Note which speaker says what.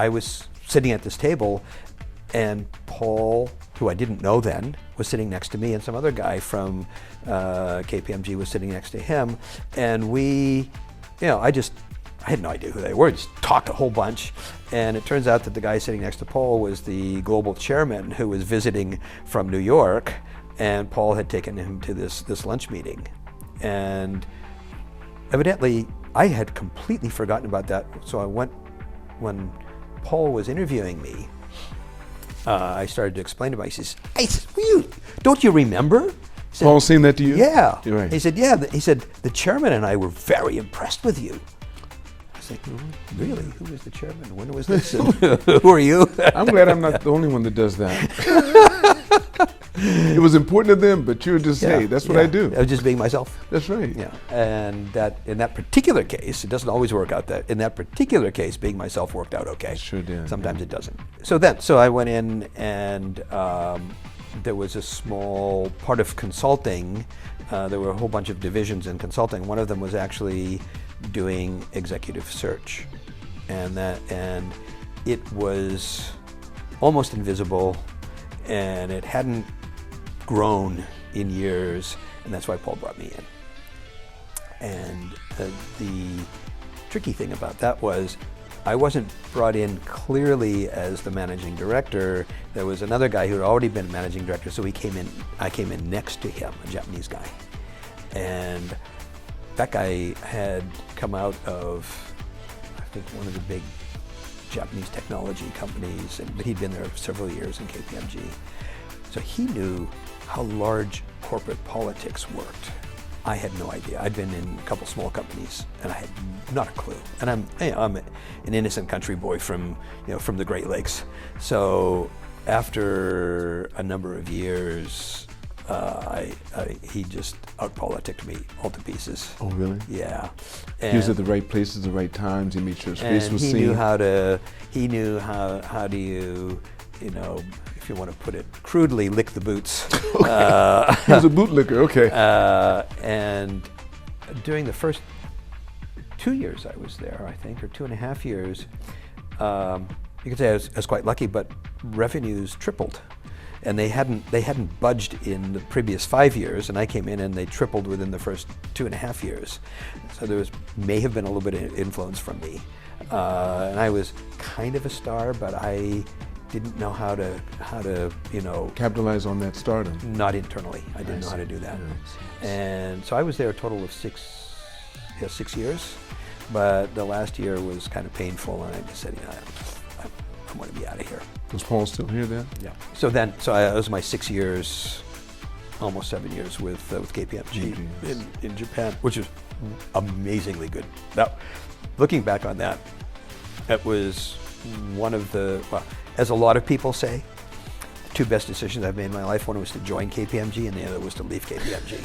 Speaker 1: I was sitting at this table, and Paul, who I didn't know then, was sitting next to me, and some other guy from KPMG was sitting next to him, and we, I had no idea who they were, just talked a whole bunch, and it turns out that the guy sitting next to Paul was the global chairman who was visiting from New York, and Paul had taken him to this lunch meeting. And evidently, I had completely forgotten about that, so I went, when Paul was interviewing me, I started to explain to him. He says, don't you remember? Said,
Speaker 2: Paul saying that to you?
Speaker 1: Yeah.
Speaker 2: You're right.
Speaker 1: He said, yeah. He said, the chairman and I were very impressed with you. I was like, really? Who was the chairman? When was this? Who are you?
Speaker 2: I'm glad I'm not the only one that does that. It was important to them, but you were just, hey, that's what I do.
Speaker 1: I was just being myself.
Speaker 2: That's right.
Speaker 1: Yeah, and that in that particular case, it doesn't always work out that. In that particular case, being myself worked out okay.
Speaker 2: Sure did.
Speaker 1: Sometimes it doesn't. So I went in, and there was a small part of consulting. There were a whole bunch of divisions in consulting. One of them was actually doing executive search, and it was almost invisible, and it hadn't grown in years, and that's why Paul brought me in. And the tricky thing about that was I wasn't brought in clearly as the managing director. There was another guy who had already been managing director, so I came in next to him, a Japanese guy. And that guy had come out of, I think, one of the big Japanese technology companies, and he'd been there several years in KPMG. So he knew how large corporate politics worked. I had no idea. I'd been in a couple small companies, and I had not a clue. And I'm an innocent country boy from the Great Lakes. So after a number of years, he just out-politicked me all to pieces.
Speaker 2: Oh, really?
Speaker 1: Yeah.
Speaker 2: He was at the right places, the right times. He made sure his face was seen.
Speaker 1: He knew how do you, if you want to put it crudely, lick the boots.
Speaker 2: Okay. He was a bootlicker, okay.
Speaker 1: And during the first 2 years I was there, I think, or 2.5 years, you could say I was quite lucky, but revenues tripled. And they hadn't budged in the previous 5 years, and I came in and they tripled within the first 2.5 years. So there may have been a little bit of influence from me. And I was kind of a star, but I didn't know how to
Speaker 2: capitalize on that stardom.
Speaker 1: Not internally. I didn't know how to do that. And so I was there a total of 6 years, but the last year was kind of painful, and I just said, I want to be out of here.
Speaker 2: Was Paul still here then?
Speaker 1: Yeah. So that was my 6 years, almost 7 years with KPMG in Japan, which is amazingly good. Now, looking back on that, that was one of the, as a lot of people say, the two best decisions I've made in my life. One was to join KPMG, and the other was to leave KPMG.